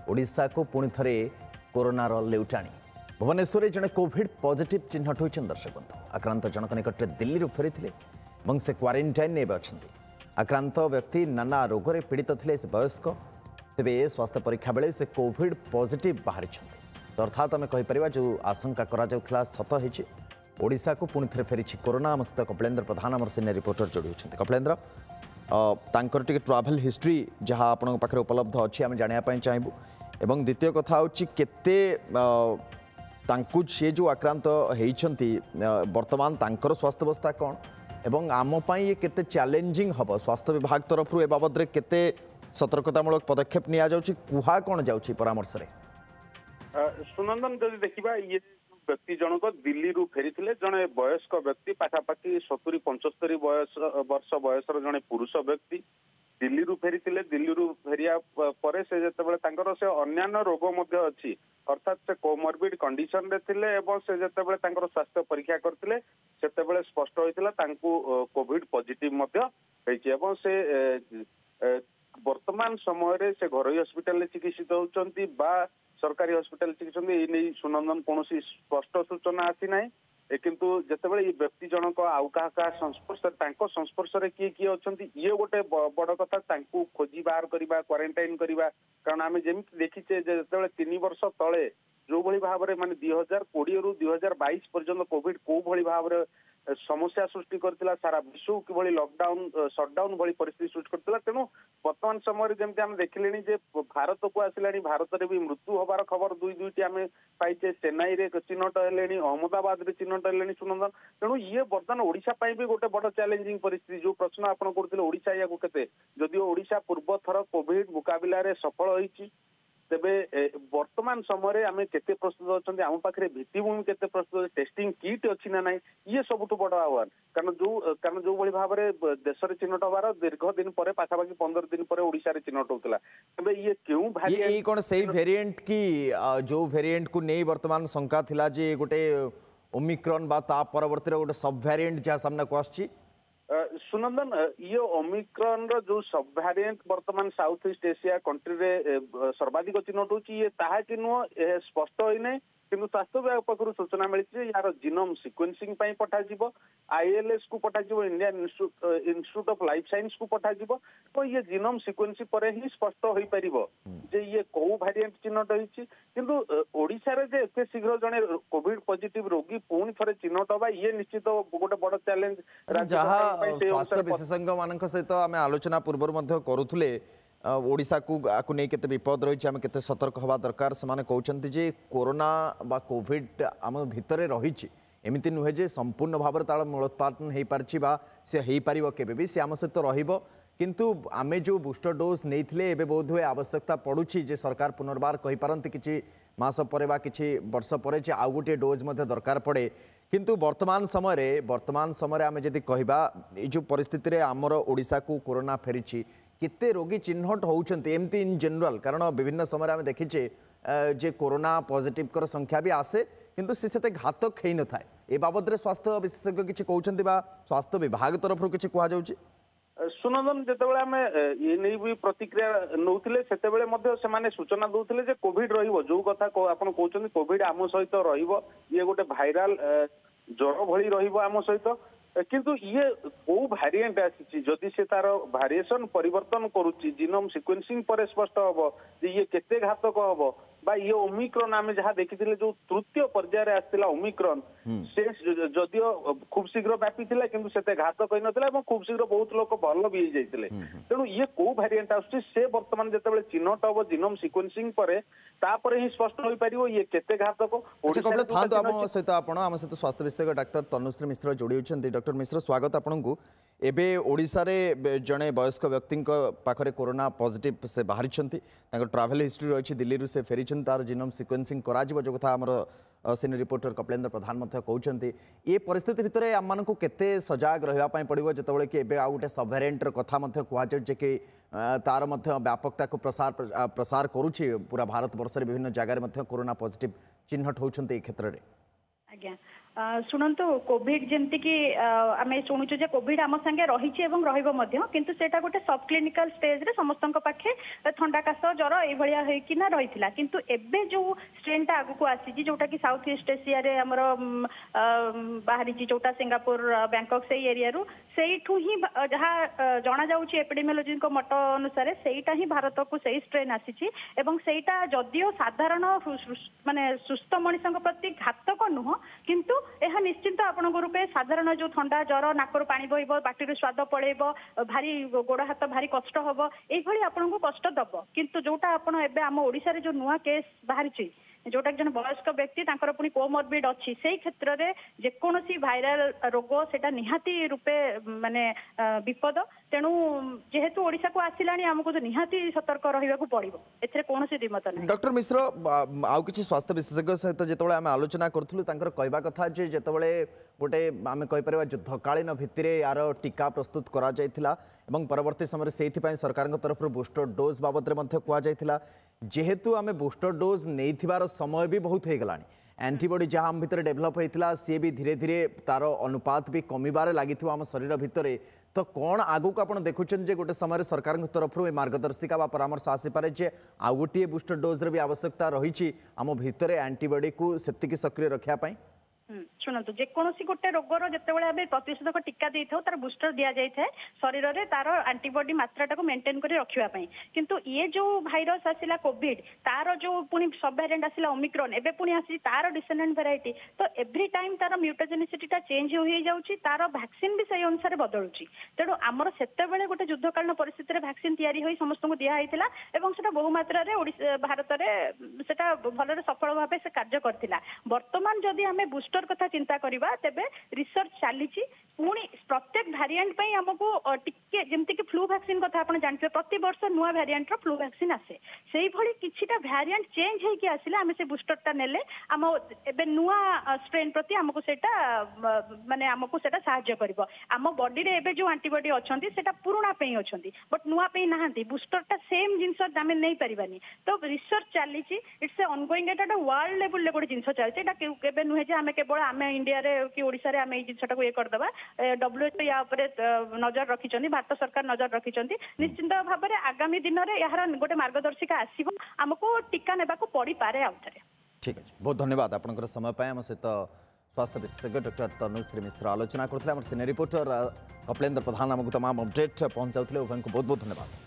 ओडिशा को पुणी थे कोरोनार लेउटाणी भुवनेश्वर जड़े कोविड पॉजिटिव चिन्हट होती दर्शक बंधु आक्रांत जनक निकट दिल्ली फेरी से क्वारंटाइन अच्छा आक्रांत व्यक्ति नाना रोग पीड़ित थे से वयस्क तेरे स्वास्थ्य परीक्षा बेले से कोविड पॉजिटिव बाहरी तो अर्थात आम कहीपर जो आशंका करा सत होशा को पुणी थे फेरी कोरोना आम सहित कपिलेन्द्र प्रधान आम सीनियर रिपोर्टर जोड़ी होती कपिलेन्द्र तांकर टिके ट्राभेल हिस्ट्री जहाँ आपण पाखे उपलब्ध अच्छी आम जानापी चाहबू एवं द्वितीय कथा होते सी जो आक्रांत होती बर्तमान तांकर स्वास्थ्य अवस्था कौन एवं आमपाई ये केते चैलेंजिंग हम स्वास्थ्य विभाग तरफ ए बाबद में केते सतर्कतामूलक पदक्षेप निया जाउछि कुहा कौन जाउछि परामर्श रे सुनंदन जदि देखिबा ये व्यक्ति जनक दिल्ली रु फेरी जड़े वयस्क व्यक्ति पाखापाखि 70-75 वर्ष बयसर जड़े पुरुष व्यक्ति दिल्ली रु फेरी दिल्ली रु फेरिया परे से जेतेबेले तांकर से अन्यान्य रोग मध्य अछि अर्थात से कोमोर्बिड कंडीशन रे थिले एवं से जेतेबेले तांकर स्वास्थ्य परीक्षा करथिले सेतेबेले स्पष्ट होइतिला तांकु कोविड पॉजिटिव मध्य हेछि एवं से वर्तमान समय रे से घरोई हॉस्पिटल रे चिकित्सित होउचंती बा सरकारी हॉस्पिटल चिकित्सित ए नै सुनंदन कोनोसी स्पष्ट सूचना आसी नै किंतु जितेबाला ये व्यक्ति जनक आउ क्या संस्पर्श संस्पर्श किए किए अच्छा ये गोटे बड़ कथा खोजी बाहर करवा क्वारंटाइन करवा कारण आम जमी देखीचे जो 3 वर्ष तले जो भाई भाव में माने 2020 रु 2022 पर्यंत कोविड को भाई भाव समस्या सृष्टि करथिला सारा विश्व किभली लॉकडाउन शटडाउन भली परिस्थिति सृष्टि करथिला तेणु वर्तमान समय जमी आम देखिले जे भारत को आसिलानी भारत में भी मृत्यु हबार खबर दुईटी आम पाइचे चेन्नई रे चिन्हट हेले अहमदाबाद रे चिन्हट हेले सुनंदन तेणु ये वर्तमान ओडिशा भी गोटे बड़ चैलेंजिंग परिस्थिति जो प्रश्न आप करते ओडिशा या केते जदिओ ओडिशा पूर्व थर कोविड मुकाबिला रे सफल होईची तेबे वर्तमान समय आम केते प्रस्तुत अच्छा आम पाखे भित्तिभूमि केते प्रस्तुत टेस्टिंग किट अच्छी ना ना ये सबुठ बड़ आह्वान कारण जो भाई भाव में देश में चिन्हट हबार दीर्घ दिन पर पाखापाखि 15 दिन पर ओडिशा रे चिन्हट होता तेबे ये क्यों भाई कौन से वेरिएंट की जो वेरिएंट को नहीं वर्तमान शंका थिला जे गोटे ओमिक्रॉन बा ता परवर्ती गोटे सब वेरिएंट जहाँ सामना को आछि सुनंदन ये ओमिक्रॉन रो जो सब वेरिएंट वर्तमान साउथ ईस्ट एशिया कंट्री रे सर्वाधिक चिन्हट होची ये ताहा कि नुह स्पष्ट होई नै किंतु स्वास्थ्य विभाग पक्षरु सूचना मिली यार जीनोम सिक्वेन्सिंग पठा आईएलएस को पठा Indian institute of life science को पठा तो ये जीनोम सिक्वेन्सिंग पर ही स्पष्ट हो पार जे ये कौ वेरिएंट चिन्हट होती किंतु ओडिशा रे जे एते शीघ्र जने कोविड पॉजिटिव रोगी पुणी थे चिन्हट हवा ये निश्चित गोटे बड़ चैलेंज स्वास्थ्य विशेषज्ञ मान सहित आम आलोचना पूर्व करुले ओडिशा को नहीं केते विपद रही आम केते सतर्क हवा दरकार से कहते जे कोरोना बा कोविड आम भितर रही एमती नुहे जे संपूर्ण भाव तार मूलोत्पाटन हो पार्ची सी हो पार केबे सी आम सहित रहिबो किंतु आमे जो बूस्टर डोज नहीं एबे बोध हुए आवश्यकता पड़ुछि जे सरकार पुनर्बार कहि पारंती किछि मास परे बा किछि वर्ष परे जे आउ गोटे डोज मध्य दरकार पड़े किंतु वर्तमान समय आमे जदि कहबा ए जो परिस्थिति रे आमर ओडिशा को कोरोना फेरिछि केते रोगी चिन्हट होउछन्ते एमती इन जनरल कारण विभिन्न समय आमे देखिछे जे कोरोना पॉजिटिव कर संख्या भी आसे किंतु से घातक हेई न थाए ए बाबद रे स्वास्थ्य विशेषज्ञ किछि कहउछन्ते बा स्वास्थ्य विभाग तरफ किछि कहा जाउछि सुनंदन जितेबाला आम ये नहीं भी प्रतिक्रिया नौथिले सेतेबेले मध्य सेमाने सूचना दौथिले जे कोविड रहिबो जो कथा आपण कहउछन्ते कोविड आम सहित रहिबो ये गोटे भाइराल ज्वर भली रहिबो आम सहित किंतु ये को वेरिएंट आसी जदि से तार वेरिएशन परिवर्तन करुच्ची जीनोम सिक्वेन्सिंग पर स्पष्ट हम ये केते घातक हम बा ये ओमिक्रॉन आम जहाँ देखी जो तृतीय पर्यायर आसला ओमिक्रॉन से जदियो खूब शीघ्र व्यापी थिला किंतु सेते घातक होई नथिला एवं खूब शीघ्र बहुत लोक भल भी जाइतिले तेणु ये को वेरिएंट आसुची से वर्तमान जेतेबेले चिन्हट हम जीनोम सिक्वेन्सिंग पर तापर ही स्पष्ट होई परिबो ये केते घातक सहित आम सहित स्वास्थ्य विशेषज्ञ डाक्टर तनुश्री मिश्र जोड़ी होती डॉक्टर मिश्र स्वागत आपको एबे ओडिशा रे जड़े वयस्क व्यक्ति पाखरे कोरोना पॉजिटिव से बाहरी ट्रावेल हिस्ट्री रही दिल्ली रू से फेरी तार जीनोम सिक्वेन्सिंग करा जो कथा आमर सीनियर रिपोर्टर कपिलेन्द्र प्रधान कहते ये परिस्थिति भितर आम मानक केते सजग रहा पड़ो जितेबाला कि एबे आ गोटे सब वेरिएंटर कथा कहुचे कि तार व्यापकता को प्रसार करुच्ची पूरा भारत वर्ष विभिन्न जगार कोरोना पॉजिटिव चिन्हट होती क्षेत्र में आज्ञा शुणु कोविड जमती कि आम शुणुचु जे कोविड आम संगे रही किंतु सेटा गोटे सब क्लिनिकल स्टेज रे समस्त पाखे थंडा काश जर यही रही किंतु एबे जो स्ट्रेन टा आगु आसी जोटा कि साउथ ईस्ट एशिया रे हमर बाहरी जोटा सिंगापुर बैंकॉक से एरिया रु सेठू ही जहाँ जना जाउची एपिडेमियोलॉजी को मत अनुसार सेटा ही भारत को सही स्ट्रेन आसी एवं सेटा जदियो साधारण माने सुस्थ मनीष प्रति घातक नुह किंतु यह निश्चिंत आपण रूपे साधारण जो ठंडा जर नाकर पानी बहब पार्टी स्वाद पड़ेब भारी गोड़ हाथ भारी कष्ट हम ये आपन को कष्ट दब किंतु जोटा आपण एबे आम ओडिशा रे जो नुआ केस बाहरी जोटा जन वयस्क व्यक्ति पुणी कोमोरबिड अच्छी से क्षेत्र में जेकोसी भाइराल रोग सेटा निहाती रूपे माने विपद तेणु जेहेतु ओडिशा को आसिला आमको तो निहाती सतर्क रहा पड़ो ए कौन दिमत नहीं। डॉक्टर मिश्र आउ कि स्वास्थ्य विशेषज्ञ सहित जो आम आलोचना करूँ कहवा कथा जिते गोटे आम कहीपर युद्धकालीन भित्ति यार टीका प्रस्तुत करा परवर्ती समय से सरकार तरफ बूस्टर डोज बाबद कहुला जेहेतु आम बूस्टर डोज नहीं समय भी बहुत हो गला एंटीबॉडी जहाँ आम भितर डेभलप होता सी भी धीरे धीरे तार अनुपात भी कमिबार लगी आम शरीर भितर तो कौन आगु को आप देखुं गोटे समय सरकार तरफ मार्गदर्शिका परामर्श आसीपे जे आउ गोटे बूस्टर डोज भी आवश्यकता रही आम भितर एंटीबॉडी को सेतिकी सक्रिय रखापी शुणु जेकोसी गोटे रोगर जितेबाला आम प्रतिषेधक टीका दे था तार बूस्टर दि जाए शरीर में तार एंटीबॉडी मात्रा मेंटेन कर रखापी किंतु ये जो भाइरस आसला कोविड तार जो पुणी सब वेरिएंट आसला ओमिक्रॉन एबे पुणी आसी तार डिसेंडेंट वेराइटी तो एव्री टाइम तार म्यूटाजेनिसिटी चेंज हो जाउची तार वैक्सीन भी सही अनुसार बदलुची तेणु आमर सेतेबेले गोटे युद्धकालीन परिस्थिति वैक्सीन तैयारी होई समस्त को दिया हैतिला एवं सेटा बहु मात्रा रे भारत में सेटा भलरे सफल भाव से कार्य करथिला वर्तमान जदि आमे बूस्टर कथा चिंता करबा तेबे रिसर्च चली पुणी प्रत्येक वेरिएंट आमको टिके जमती कि फ्लू वैक्सीन कथा आप जानते प्रति वर्ष नुआ वेरिएंट रो फ्लू वैक्सीन आसे से भली किछिटा वेरिएंट चेंज होइके आसिले आमे से बूस्टर टा नेले आम एबे नुआ स्ट्रेन प्रति आमको सेटा माने आमको सेटा सहायता करिवो आम बॉडी रे एबे जो एंटीबॉडी अछंती सेटा पुराना पे अछंती बट नुआ पे नाहंती बूस्टर टा सेम जिंस आमे नै परिबानी तो रिसर्च चली it's a ongoing Etah world level ले गोटे जिंस चलती एटा केबे नुहे जे आमे केवल आम इंडिया रे कि ओडिशा रे आमे जिनसटा को ये करदबा WHO या उपरे नजर रखिचंदी भारत सरकार नजर रखिचंदी निश्चित भाव में आगामी दिन में यार गोटे मार्गदर्शिका आसीबो हमको टीका नेबा को पड़ी पारे आउथरे। ठीक है बहुत धन्यवाद आपनकर समय पाए हम सहित स्वास्थ्य विशेषज्ञ डॉक्टर तनुश्री मिश्र आलोचना करथिले हमर सीनियर रिपोर्टर कपिलेंद्र प्रधान हमको तमाम अपडेट पहुंचाउथिले उभय को बहुत बहुत धन्यवाद।